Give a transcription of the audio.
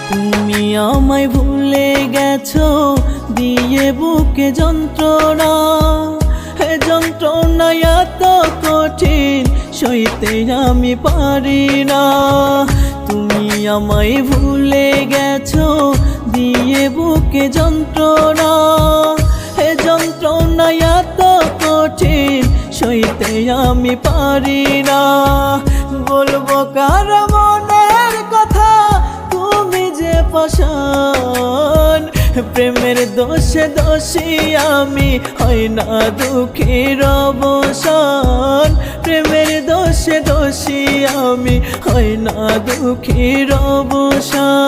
তুমি আমায় ভুলে গেছো দিয়ে বুকে যন্ত্রণা, হে যন্ত্রণা এত কঠিন সইতে আমি পারি না। তুমি আমায় ভুলে গেছো দিয়ে বুকে যন্ত্রণা, হে যন্ত্রণা এত কঠিন সইতে আমি পারি না। বলবো কার মনের কথা তুমি যে পাষাণ, প্রেমের দোষে দোষী আমি হয় না দুঃখের অবসান। প্রেমের দোষে দোষী আমি হয় না দুঃখের অবসান।